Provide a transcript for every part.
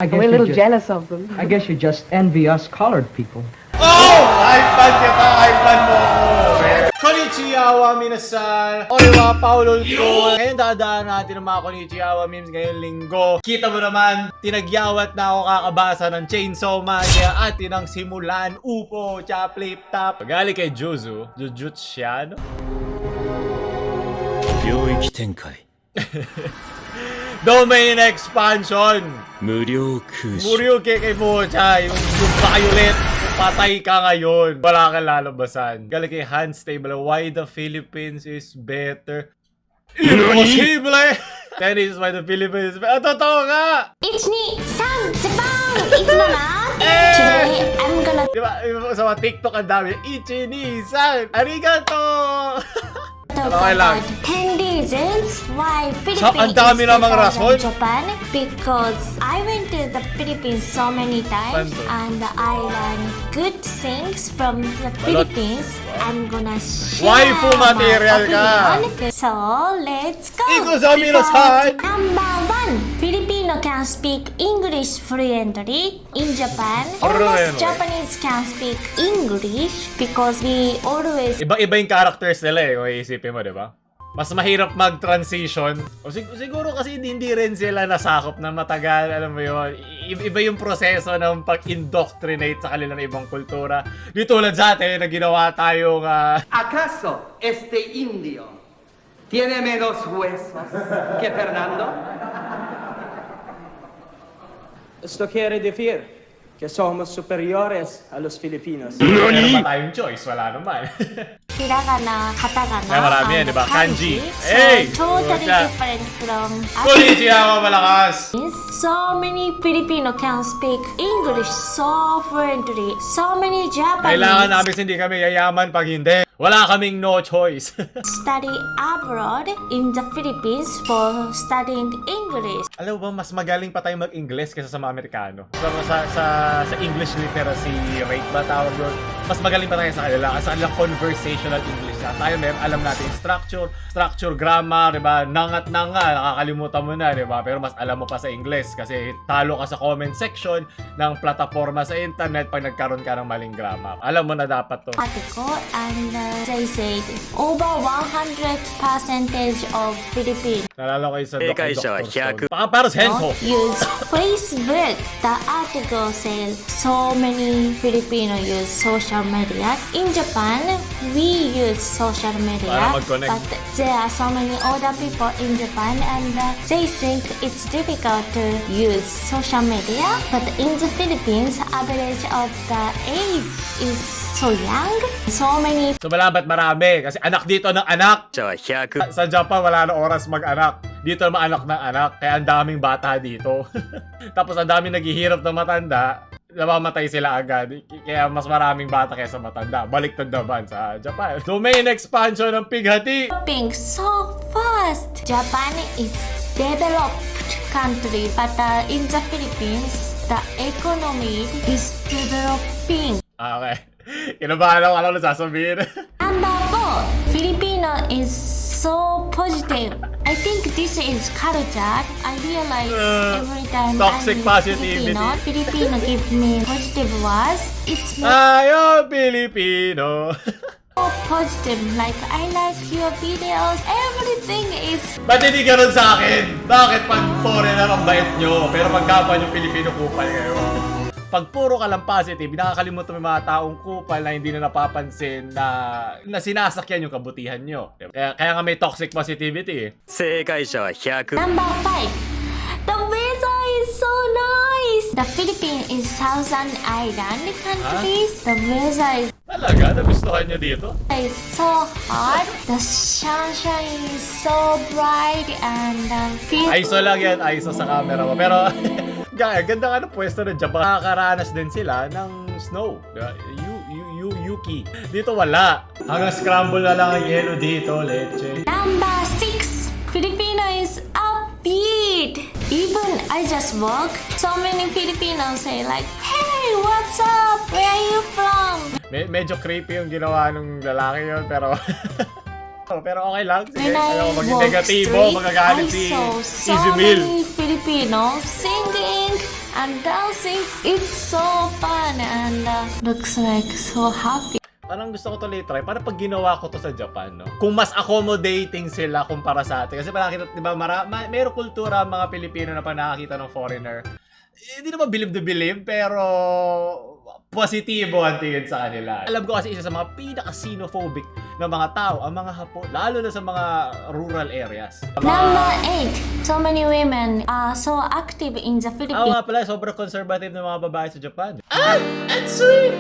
I'm a little jealous of them. I guess you just envy us colored people. Oh! Hype-ban kita! Hype-ban mo ako! Konnichiwa, minasan! Orewa, Paulo ko! Ngayon dadaan natin ang mga Konnichiwa memes ngayong linggo. Kita mo naman, tinagyawat na ako kakabasa ng Chainsaw Man. Kaya atin ang simulan. Upo, chop, flip, top. Galing kay Jujutsu siya, no? 領域展開 Domain expansion! 無料空襲 Muryo kay Mocha, yung violet, patay ka ngayon. Wala kang lalabasan. Galing kay Hans Table, why the Philippines is better? Impossible! Tennis why the Philippines is better. Totoo nga! 1,2,3 Japan! It's Mama! Eh! Today, I'm gonna Diba, sa mga TikTok ang dami, Ichini-san! Arigato! talk Okay lang. about 10 reasons why So, Philippines ang dami is namang better rason. than Japan. Because I went to the Philippines so many times Bando. and I learned good things from the Balot. Philippines. I'm gonna share Waifu material my ka. opinion. So, let's go! Ikaw sa Minasan! Number 1. Filipino can speak English fluently. In Japan, Fluent. almost Japanese can speak English because we always Iba-iba yung characters nila eh, kung iisipin mo, di ba? Mas mahirap mag-transition. O siguro kasi hindi rin sila nasakop na matagal, alam mo yun. Iba yung proseso ng pag-indoctrinate sa kanila ng ibang kultura. Di tulad sa atin na ginawa tayong... ¿Acaso este indio tiene menos huesos que Fernando? Esto quiere decir que somos superiores a los Filipinos. meron pa tayong choice, wala naman. hiragana, katakana, Kaya marami yan, and di ba? Kanji. So, Hey! totally What's that? different from Konnichiwa, malakas! So many Filipino can speak English so fluently. So many Japanese Kailangan namin hindi kami yayaman pag hindi. Wala kaming no choice. study abroad in the Philippines for studying English. Alam mo ba, mas magaling pa tayo mag-Ingles kaysa sa mga Amerikano. Sa English literacy rate ba tawag yun? Mas magaling pa tayo sa kanila. Sa kanilang conversational English na. Tayo alam natin structure, grammar, diba? Nangat na nga, nakakalimutan mo na, diba? Pero mas alam mo pa sa English kasi talo ka sa comment section ng plataforma sa internet pag nagkaroon ka ng maling grammar. Alam mo na dapat to. Article and they said over 100% of Philippines Nalala ko yung sa Eh, kaisa, Dr. Stone. Para sa Henho. use Facebook. The article says so many Filipino use social media. In Japan, we use social media, Para mag-connect. but there are so many older people in Japan and they think it's difficult to use social media. But in the Philippines, average of the age is so young. So many So malabat marami kasi anak dito ng anak. 者は100 Sa Japan wala na oras mag-anak. Dito naman anak ng anak. Kaya ang daming bata dito. Tapos ang daming naghihirap na matanda. Namamatay sila agad. Kaya mas maraming bata kaysa matanda. Baliktad naman sa Japan. Domain expansion ng pighati. developing so fast. Japan is developed country, but in the Philippines, the economy is developing. Okay. Kinabahan ako alam na sasabihin. Number 4, Filipino is so positive. I think this is culture. I realize every time toxic I'm positivity. Filipino give me positive words. It's more Ayo, Pilipino. positive. Like I like your videos. Everything is Ba't hindi ganun sa akin? Bakit pag foreigner ang bait nyo, pero pag kapwa nyo Pilipino kupal kayo? Pag puro ka lang positive, nakakalimutan mo yung mga taong kupal na hindi na napapansin na sinasakyan yung kabutihan nyo. Kaya nga may toxic positivity eh. 正解者は100 Number 5. The weather is so nice. The Philippines is southern island countries. The weather Talaga? Nagustuhan nyo dito? is so hot. The sunshine is so bright and ISO lang yan, ISO sa camera mo. Pero, ganda nga ng pwesto ng Japan. Nakakaranas din sila ng snow. Diba? Yuki. Dito wala. Hanggang scramble na lang ang yelo dito, leche. Number 6. Filipino is upbeat. Even I just walk, so many Filipinos say like, "Hey, what's up? Where are you from?" Medyo creepy yung ginawa ng lalaki yun, pero... pero okay lang. Sige, When I ayaw maging walk negatibo, straight, magagalit I si saw so Easy Meal. many Filipinos singing and dancing. It's so fun and looks like so happy. Parang gusto ko tuloy try. Para pag ginawa ko to sa Japan, no? Kung mas accommodating sila kumpara sa atin. Kasi parang nakita, di ba, mayroong kultura ang mga Pilipino na pag nakakita ng foreigner. Hindi naman believe to believe, pero positibo ang tingin sa kanila. Alam ko kasi isa sa mga pinaka-xenophobic na mga tao, ang mga Hapon, lalo na sa mga rural areas. Number 8. So many women are so active in the Oo Philippines. nga pala, sobrang conservative ng mga babae sa Japan.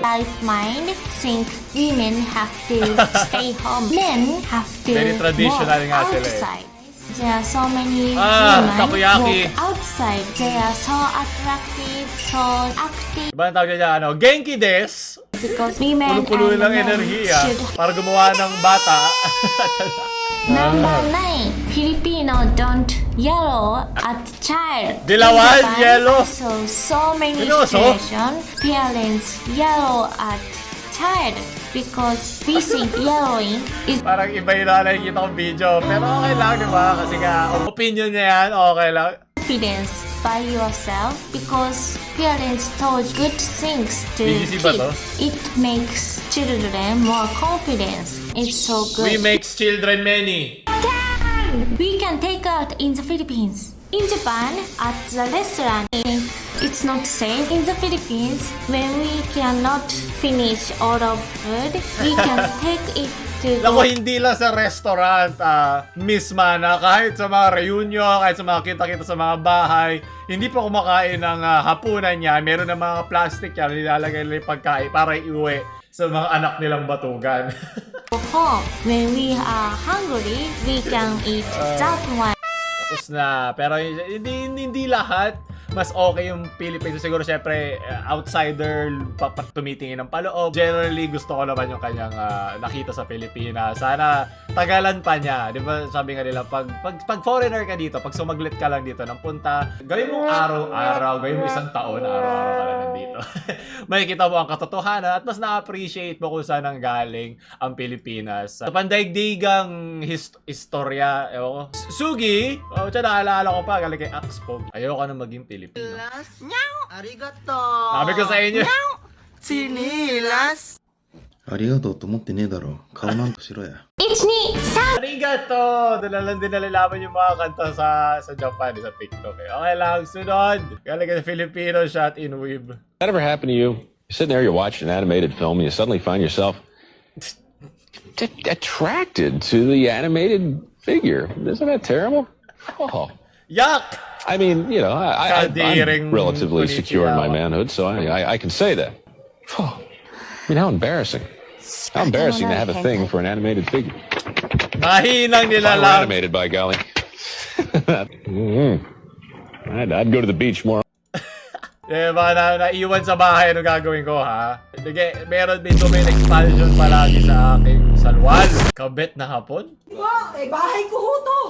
Life mind think women have to stay home. Men have to Very traditional walk nga sila eh. outside. There are so many women takoyaki. walk outside. They are so attractive, so active Diba ang tawag niya, ano? Genki des! because women Puno-puno and lang men enerhiya should. para gumawa ng bata. Number 9. Filipino don't yell at child. Dilawan, In Japan, yellow. So many Seryoso? situations, parents yell at child because we think yelling is Parang iba yung nakikita kong video. Pero okay lang, di ba? Kasi nga, opinion niya yan, okay lang. confidence by yourself because parents told good things to BBC ba to? kids. It makes children more confidence. It's so good. We makes children many. We can take out in the Philippines. In Japan, at the restaurant, it's not safe. In the Philippines, when we cannot finish all of food, we can take it to Ako, go. hindi lang sa restaurant, misma na kahit sa mga reunion, kahit sa mga kita-kita sa mga bahay, hindi pa kumakain ng hapunan niya. Meron na mga plastic yan, nilalagay nila yung pagkain para iuwi sa mga anak nilang batugan. home. When we are hungry, we can eat that one. Tapos na, pero hindi lahat. Mas okay yung Philippines. Siguro syempre, outsider, tumitingin ng paloob. Generally, gusto ko naman yung kanyang nakita sa Pilipinas. Sana tagalan pa niya. Di ba sabi nga nila, pag foreigner ka dito, pag sumaglit ka lang dito ng punta, gawin mo araw-araw, gawin mo isang taon, araw-araw ka lang nandito. Makikita mo ang katotohanan at mas na-appreciate mo kung saan ang galing ang Pilipinas. Sa pandaigdigang istorya, ewan ko. Sugi! Tiyan, naalala ko pa, galing kay Axpog. Ayoko na maging Pilipino. Arigato! Sabi ko sa inyo. Sinilas! ありがとうと思ってねえだろ。顔なんとしろや。 1, 2, 3. Arigato! Dalalang din nalalaman yung mga kanta sa Japan, sa TikTok. Okay lang, sunod. Galing kay Filipino shot in weeb. That ever happened to you? You're sitting there, you're watching an animated film, and you suddenly find yourself attracted to the animated figure. Isn't that terrible? Oh. Yuck! I mean, you know, Kadiring I'm relatively konnichiwa. secure in my manhood, so I can say that. Oh. I mean, how embarrassing. How embarrassing to have a thing for an animated figure. Mahinang If I were nilalang. animated, by golly. I'd go to the beach more. Baka naiwan sa bahay, ano gagawin ko, ha? Sige, meron din domain expansion palagi sa aking salwal. Kabet na hapon? Eh, bahay ko ho to.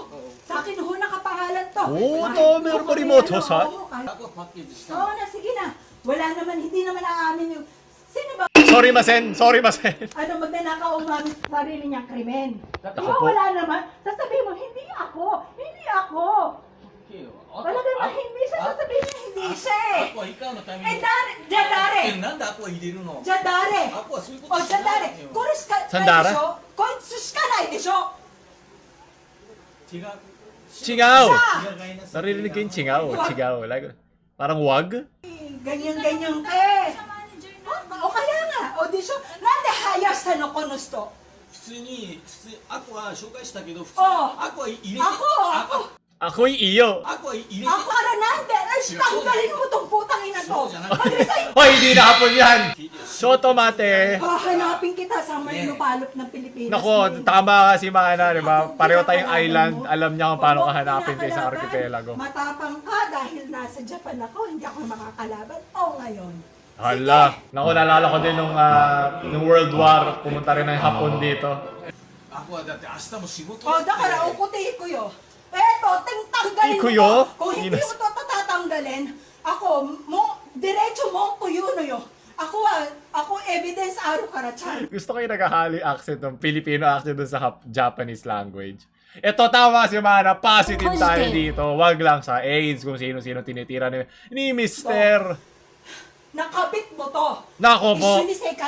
Sa akin ho nakapangalan to. Oo, Bahay to, ko meron to, pa remote ano, host, ha? Oo na, sige na. Wala naman, hindi naman aamin yung... Sino ba? Sorry, Masen. Sorry, Masen. Ano, magnanakaw umamin sa sarili niyang krimen. Di Ako ba po. wala naman? Sasabihin mo, hindi ako. Hindi ako. Talaga naman hindi siya. Sasabihin niya, hindi siya eh. Eh, dare. Jadare. Jadare. O, jadare. Koris ka, Sandara? Koitsus ka na, hindi siya. Chingaw! Naririnig ko yung chingaw. Chingaw. Like, parang wag? Ganyan-ganyan ka eh. O kaya nga, audition. Nande hayasta no kono sto? 普通にアクは紹介したけど普通あアクは入れて Ako! Ako'y iyo. アクは入れて Ako ka nande! Ay, tanggalin mo tong putang ina to! Mag-resign! Hoy, hindi na hapon yan! Shoto mate. Hahanapin kita sa may lupalop ng Pilipinas. Nako, tama ka si Mana, di ba? Pareho tayong island. Alam niya kung paano ka hanapin sa isang archipelago. Matapang ka dahil nasa Japan ako, hindi ako makakalaban. O ngayon. Hala. Naku, naalala ko din nung World War, pumunta rin ng Hapon dito. アクはだって明日も仕事 O, da kara, ukuti ko yo. Eto, tanggalin mo Ikuyo? to. Kung hindi mo to tatatanggalin, ako, diretso mo ko yun yo. Ako evidence aro kara chan. Gusto ko yung naghahali accent ng Filipino accent dun sa Japanese language. Ito tama si Mana, positive tayo dito. Wag lang sa AIDS kung sino-sino tinitira ni Mister. Nakabit mo to. Nako po.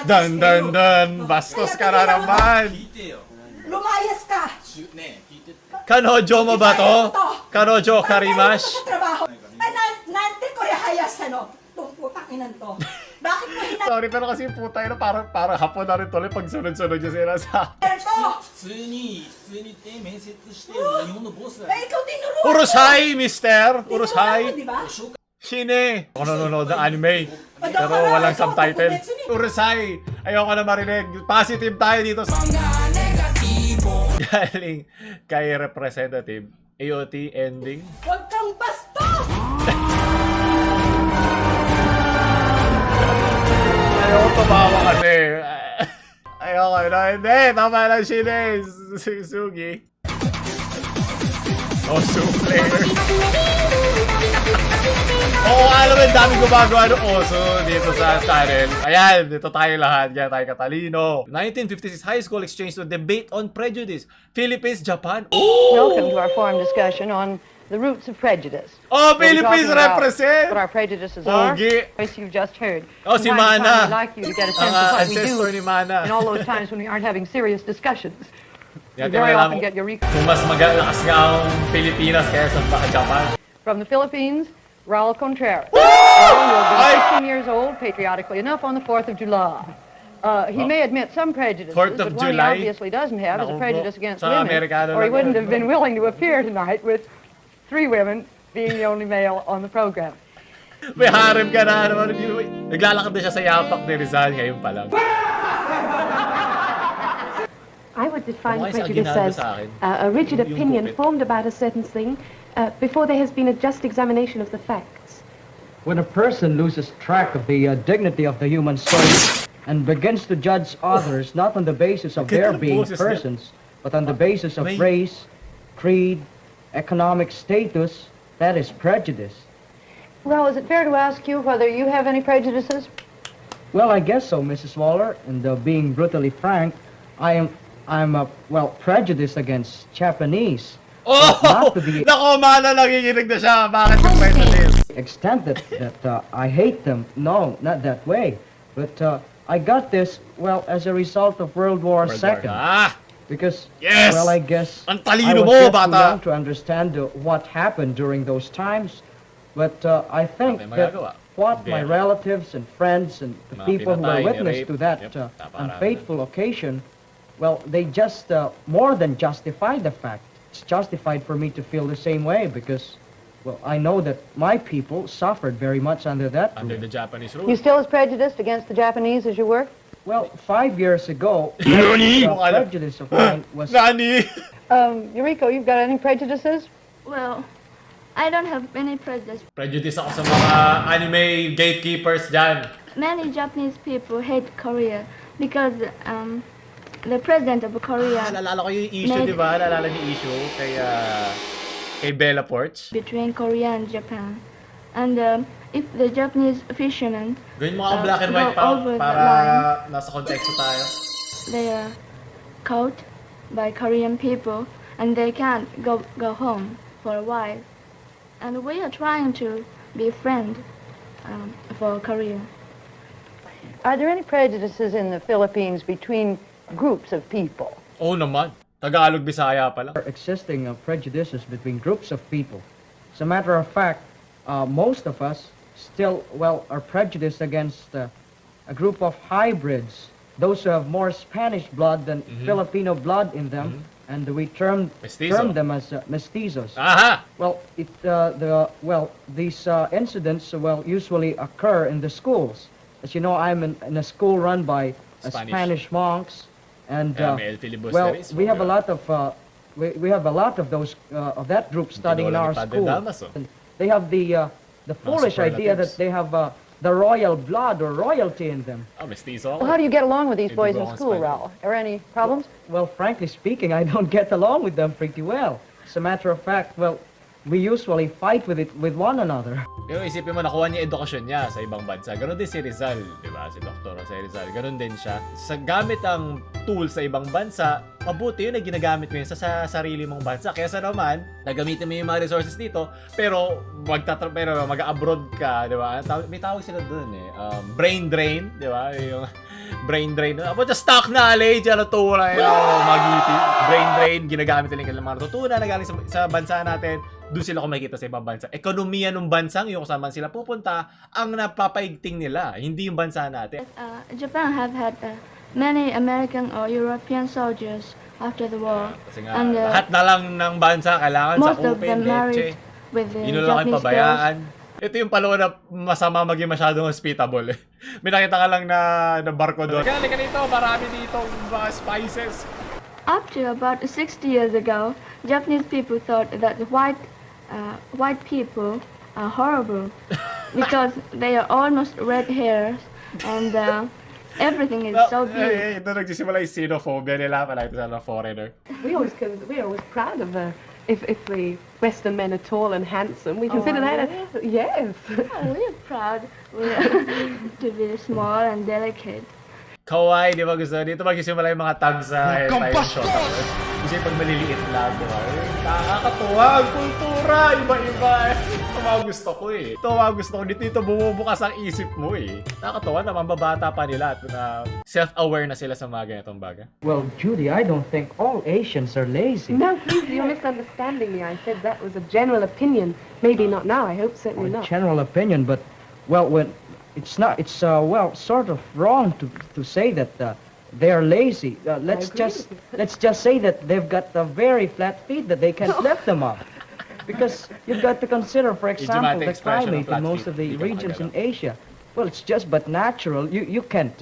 Dan. Bastos ka na naman. 聞いてよ Lumayas ka. ねえ聞いてって Kanojo mo ba to? Kanojo Karimash? Sa trabaho. Ay, nante ko hayas no. Itong putang inan to. Bakit mo Sorry, pero kasi yung puta yun, parang hapon na rin tuloy pag sunod-sunod yung sinasabi. to? 普通に面接して日本のボスが Eh, ikaw tinuruan ko. Urusay, mister! Tinuruan mo, Urusay! di ba? Shine! Ako nanonood ng anime. Pero walang subtitle. Urusay! Ayoko na marinig. Positive tayo dito. Galing kay Representative. AOT ending. Huwag kang bastos! Ayoko tumawa kasi. Ayoko na. Hindi, tama lang Shine. Sugi. Oh, super. Oo, alam mo, dami gumagawa ng oso dito sa channel. Ayan, dito tayo lahat. Kaya tayo katalino. 1956 high school exchange to debate on prejudice. Philippines, Japan. Welcome to our forum discussion on the roots of prejudice. Oh, We'll be Philippines talking about represent! What our prejudices are. Pogi. Voice you've just heard. Oh, si From time to time, Mana. I'd like you to get a sense Ang of what we ancestor do ni Mana. in all those times when we aren't having serious discussions. We Yan, very tingnan often mo get your kung mas malakas nga ang Pilipinas kaysa sa Japan. From the Philippines, Raul Contreras. Raul will Ay! be 16 years old, patriotically enough, on the 4th of July. He may admit some prejudices, 4th of but one he July? obviously doesn't have is Naku a po. prejudice against Sa women, Amerikano or he lang wouldn't yan. have been willing to appear tonight with 3 women being the only male on the program. May harem ka na naman. Naglalakad na siya sa yapak ni Rizal ngayon pa lang. I would define Why is prejudice Aguinaldo as sa akin? a rigid Yung opinion gupit. formed about a certain thing before there has been a just examination of the facts. When a person loses track of the dignity of the human soul and begins to judge others not on the basis of their being persons, but on the basis of race, creed, economic status, that is prejudice. Raul, is it fair to ask you whether you have any prejudices? Well, I guess so, Mrs. Waller. And being brutally frank, I'm prejudiced against Japanese. Oh! Not to the Nako, Mana, nakikinig na siya. Bakit yung prejudice? extent that I hate them. No, not that way. But I got this, well, as a result of World War II. Ah! Because, Yes! well, I guess Ang I talino was mo, yet too bata! young to understand what happened during those times. But I think May that magagawa. what my Hindi. relatives and friends and the Mga people who were pinatay, witness ni-rape. to that Yep, naparami. unfaithful occasion, well, they just more than justified the fact. It's justified for me to feel the same way because, well, I know that my people suffered very much under that Under rule. the Japanese rule. You still as prejudiced against the Japanese as you were? Well, 5 years ago, Nani? the prejudice of mine was... Nani? Yuriko, you've got any prejudices? Well, I don't have any prejudice. Prejudice ako sa mga anime gatekeepers dyan. Many Japanese people hate Korea because the president of Korea Naalala ko yung issue, di ba? Naalala niyo yung issue kay Bella Porch. between Korea and Japan. And if the Japanese fishermen Gawin mo ang black and white go pa over the para line, nasa konteksto tayo. they are caught by Korean people and they can't go home for a while. And we are trying to be a friend for Korea. Are there any prejudices in the Philippines between groups of people? Oo naman. Tagalog, Bisaya pala. Existing prejudices between groups of people. As a matter of fact, most of us still, well, are prejudiced against a group of hybrids, those who have more Spanish blood than Filipino blood in them, and we term them as mestizos. Aha! Well, these incidents usually occur in the schools. As you know, I'm in a school run by Spanish monks, and well, we have a lot of we have a lot of those of that group studying in our school. And they have the foolish idea that they have the royal blood or royalty in them. Oh, mestizo. Well, how do you get along with these boys in belongs school, by- Raul? Are any problems? Well, frankly speaking, I don't get along with them pretty well. As a matter of fact, well, we usually fight with one another. Pero isipin mo, nakuha niya edukasyon niya sa ibang bansa. Ganon din si Rizal, di ba? Si Dr. Jose Rizal. Ganon din siya. Sa gamit ang tool sa ibang bansa, mabuti yun na ginagamit mo yun sa sarili mong bansa. Kaya sa naman, nagamitin mo yung mga resources dito, pero mag-abroad ka, di ba? May tawag sila dun eh. Brain drain, di ba? Yung brain drain. About the stock knowledge, ano to na yun, magiti. Brain drain, ginagamit nila yung mga natutunan na galing sa bansa natin. Doon sila kumikita sa ibang bansa. Ekonomiya ng bansang yung kung saan sila pupunta, ang napapaigting nila, hindi yung bansa natin. Japan have had many American or European soldiers after the war. Kasi nga, lahat na lang ng bansa kailangan sa open leche. Yun lang ang pabayaan. Ito yung palawa na masama maging masyadong hospitable. May nakita ka lang na barko doon. Kaya dito, marami dito mga spices. Up to about 60 years ago, Japanese people thought that white people are horrible because they are almost red hairs and everything is so beautiful. Ito nagsisimula yung xenophobia nila pala ito sa foreigner. We're always proud of if the Western men are tall and handsome. We consider that yes. Oh, we're proud to be small and delicate. Kawaii, di ba gusto? Dito magsisimula yung mga tags sa hairstyle ng shot. Kasi pag maliliit lang, di ba? Nakakatuwa, ang kultura, iba-iba. Ito mga gusto ko eh. Ito mga gusto ko. Dito bumubukas ang isip mo eh. Nakakatuwa naman, babata pa nila at self-aware na sila sa mga ganitong bagay. Well, Judy, I don't think all Asians are lazy. No, please, you're misunderstanding me. I said that was a general opinion. Maybe not now, I hope certainly not. General opinion, but, well, it's sort of wrong to say that they are lazy. Let's just say that they've got very flat feet that they can't lift them up. Because you've got to consider, for example, the climate in most of the regions in Asia. Well, it's just but natural. You can't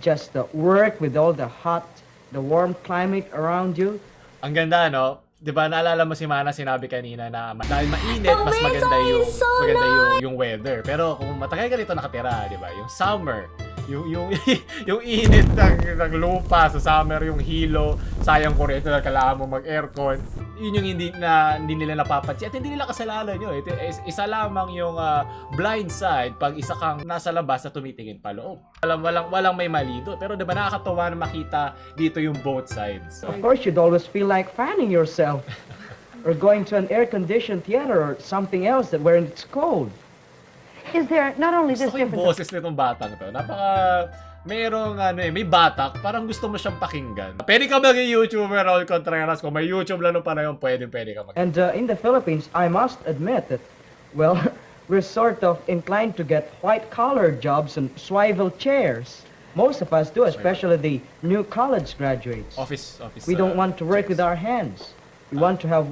just work with all the warm climate around you. Ang ganda, no? Di ba, naalala mo si Mana, sinabi kanina na dahil mainit, mas maganda yung weather. Pero kung matagal ka rito nakatira, di ba, yung summer, yung init ng lupa sa summer, yung hilo, sayang kuryente na kailangan mo mag-aircon, yun yung hindi nila napapansin. At hindi nila kasalanan yun. Isa lamang yung blind side pag isa kang nasa labas na tumitingin pa loob. Walang may mali doon. Pero diba nakakatawa na makita dito yung both sides. Of course, you'd always feel like fanning yourself or going to an air-conditioned theater or something else where it's cold. Is there not only this gusto ko yung boses nitong batang to. May batak, parang gusto mo siyang pakinggan. Pwede ka maging YouTuber, Raul Contreras. Kung may YouTube lalo pa na yun, pwede ka mag- And in the Philippines, I must admit that, well, we're sort of inclined to get white-collar jobs and swivel chairs. Most of us do, especially the new college graduates. Office. We don't want to work with our hands. We want to have,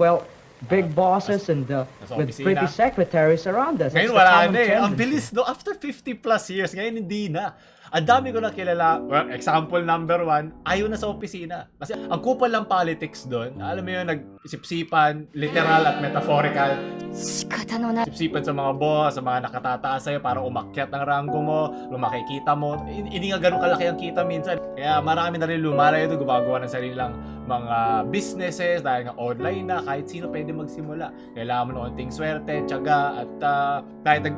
big bosses and with pretty secretaries around us. Ngayon wala na eh. Ang bilis, no? After 50 plus years, ngayon hindi na. Ang dami ko na kilala. Well, example number 1, ayaw na sa opisina. Kasi ang kupal ng politics doon, alam mo yun, nagsipsipan, literal at metaphorical. Sipsipan sa mga boss, sa mga nakatataas sa'yo para umakyat ng ranggo mo, lumakikita mo. Hindi nga ganun kalaki ang kita minsan. Kaya marami na rin lumalayo doon, gumagawa ng sarili lang mga businesses dahil nga online na, kahit sino pwede magsimula. Kailangan mo ng konting swerte, tiyaga, at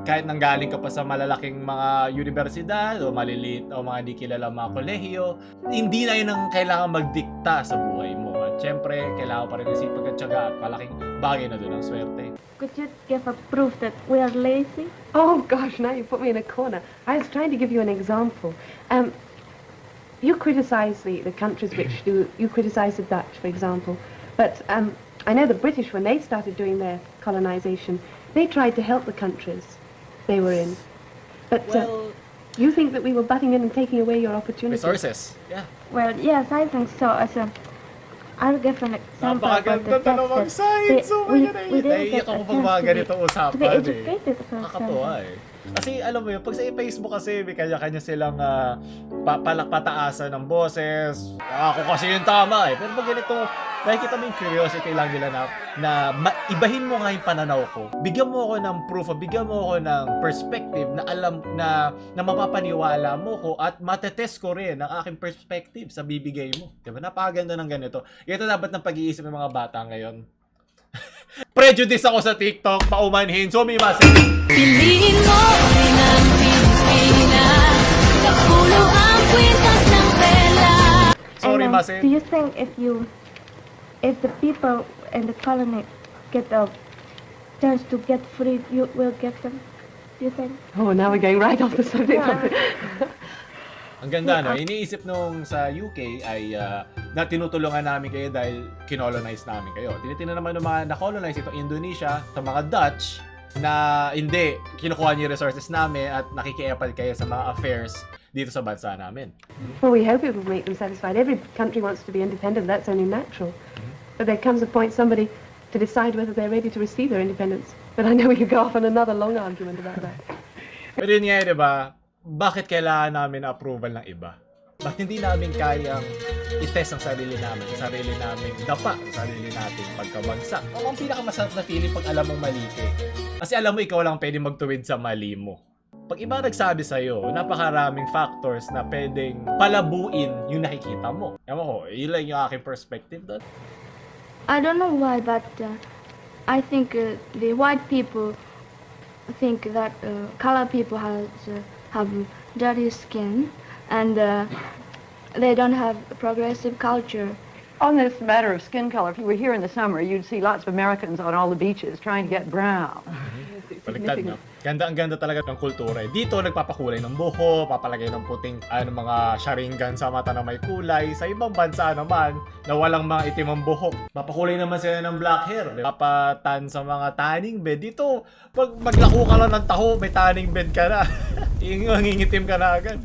kahit nanggaling ka pa sa malalaking mga universidad o maliliit o mga di kilala mga kolehiyo, hindi na yun ang kailangan magdikta sa buhay mo. At syempre, kailangan pa rin isipag at tiyaga at malaking bagay na doon ang swerte. Could you give a proof that we are lazy? Oh gosh, now you put me in a corner. I was trying to give you an example. You criticize the countries which do, you criticize the Dutch, for example, but I know the British, when they started doing their colonization, they tried to help the countries they were in. But you think that we were butting in and taking away your opportunities? Resources, yeah. Well, yes, I think so. I'll give an example about the dalawang sides. Naiiyak ako pag mga ganitong usapan eh. Educated Nakakatuwa eh. Kasi alam mo yun, pag sa Facebook kasi may kanya-kanya silang pataasan ng boses. Ako kasi yung tama eh. Pero pag ganito, nakikita mo yung curiosity lang nila na ibahin mo nga yung pananaw ko. Bigyan mo ako ng proof, bigyan mo ako ng perspective na alam na mapapaniwala mo ko at matetest ko rin ang aking perspective sa bibigay mo. Diba? Napakaganda ng ganito. Ito dapat ng pag-iisip ng mga bata ngayon. Prejudice ako sa TikTok, paumanhin. Sumimasen. Piliin mo rin ang Pilipinas, kapulo ang kwintas ng pera. Sorry, And, Masen. do you think if the people in the colony get a chance to get free, you will get them? Do you think? Oh, now we're going right off the subject. Ang ganda, no? Iniisip nung sa UK ay na tinutulungan namin kayo dahil kinolonize namin kayo. Tinitingnan naman ng mga na-colonize ito Indonesia sa mga Dutch na hindi, kinukuha niyo yung resources namin at nakikiepal kayo sa mga affairs dito sa bansa namin. Well, we hope it will make them satisfied. Every country wants to be independent. That's only natural. But there comes a point somebody to decide whether they're ready to receive their independence. But I know we could go off on another long argument about that. Pero yun nga, di ba? Bakit kailangan namin approval ng iba? Bakit hindi namin kayang i-test ang sarili namin dapa ang sarili natin pagkabagsak? Ang pinakamasarap na feeling pag alam mong mali ka. Kasi alam mo, ikaw lang pwede magtuwid sa mali mo. Pag iba nagsabi sa'yo, napakaraming factors na pwedeng palabuin yung nakikita mo. Ewan ko, yun lang yung aking perspective doon. I don't know why, but I think the white people think that colored people have dirty skin and they don't have progressive culture. On this matter of skin color, if you were here in the summer, you'd see lots of Americans on all the beaches trying to get brown. Baliktad, no? Ang ganda talaga ng kultura. Dito, nagpapakulay ng buho, papalagay ng puting mga sharingan sa mata na may kulay. Sa ibang bansa naman, na walang mga itim ang buhok. Papakulay naman sila ng black hair. Papatan sa mga tanning bed. Dito, pag maglako ka lang ng taho, may tanning bed ka na. Mangingitim ka na agad.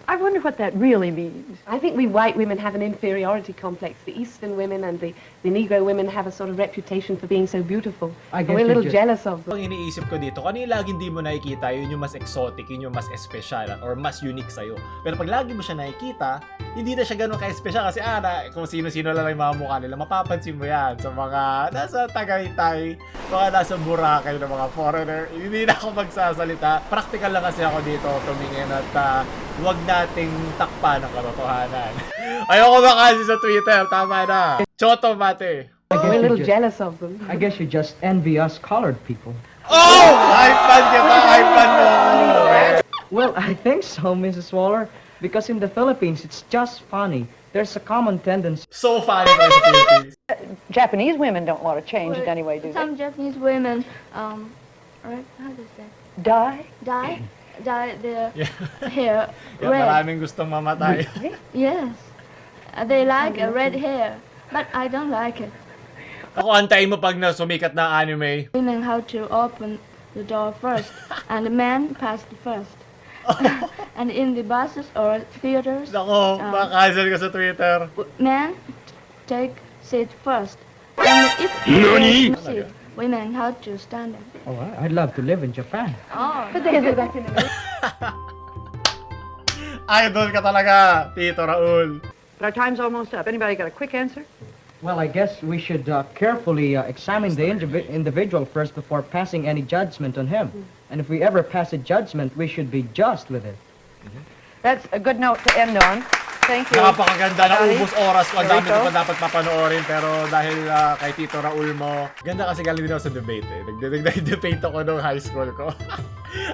I wonder what that really means. I think we white women have an inferiority complex. The Eastern women and the Negro women have a sort of reputation for being so beautiful. We're a little jealous of them. Ang iniisip ko dito, kanina lagi hindi mo nakikita, yun yung mas exotic, yun yung mas espesyal or mas unique sa'yo. Pero pag lagi mo siya nakikita, hindi na siya ganun ka-espesyal kasi kung sino-sino lang yung mga mukha nila, mapapansin mo yan sa mga nasa Tagaytay, mga nasa Boracay na mga foreigner. Hindi na ako magsasalita. Practical lang kasi ako dito tumingin at huwag nating takpan ang katotohanan. Ayoko makasi sa Twitter, tama na. Choto mate. We're a little jealous of them. I guess you just envy us colored people. Oh! Hype-pan kita! Hype-pan mo! Well, I think so, Mrs. Waller. Because in the Philippines, it's just funny. There's a common tendency. So funny for the Philippines. Japanese women don't want to change it anyway, do they? Some Japanese women, right? How does that? Dye Their hair Yeah, red. maraming gustong mamatay. Yes, they like a red hair, but I don't like it. Ako, antayin mo pag sumikat na anime. Women have to open the door first, and the men pass first. And in the buses or theaters, Nako, makacancel ka sa Twitter. men take seat first. And if there's seat, women have to stand up. Oh, I'd love to live in Japan. Oh, But they do that in the Idol ka talaga, Tito Raul. But our time's almost up. Anybody got a quick answer? Well, I guess we should carefully examine the individual first before passing any judgment on him. And if we ever pass a judgment, we should be just with it. That's a good note to end on. Thank you. Napakaganda na Johnny, ubos oras ko. Ang dami Rito. ko pa dapat papanoorin. Pero dahil kay Tito Raul mo, ganda kasi galing din ako sa debate eh. Nag-debate ako nung high school ko.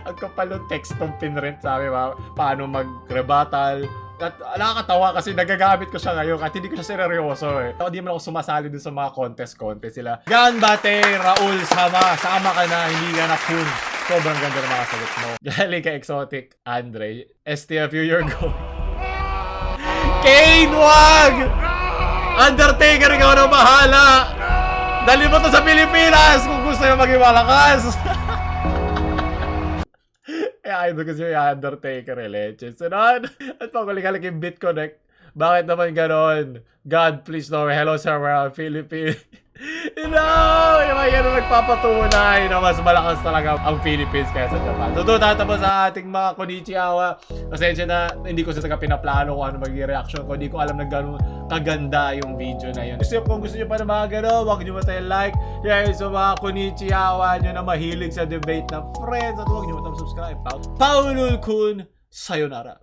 Ang kapal ng text ng pinrint sa amin, paano mag-rebuttal. At nakakatawa kasi nagagamit ko siya ngayon at hindi ko siya seryoso eh. Hindi man ako sumasali dun sa mga contest sila. Gan bate, Raul, sama ka na, hindi ka na kun. Sobrang ganda ng mga sagot mo. Galing ka exotic, Andre. STFU, you're going. Kane, wag! Undertaker, ikaw na bahala! Dali mo to sa Pilipinas kung gusto nyo maging malakas! Idol kasi yung Undertaker leche. Sunod! At pagkulikalik yung BitConnect. Bakit naman ganon? God, please no. Hello sir, we're on Philippines. No! Yung mga yan nagpapatunay na mas malakas talaga ang Philippines kaysa Japan. So doon tatapos sa ating mga konnichiwa. Pasensya na, hindi ko sa taga pinaplano kung ano magiging reaction ko. Hindi ko alam na gano'n kaganda yung video na yun. Kung gusto nyo pa na mga gano'n, huwag nyo matay like, share sa mga konnichiwa nyo na mahilig sa debate ng friends. At huwag nyo matang subscribe. Paulul Kun, sayonara.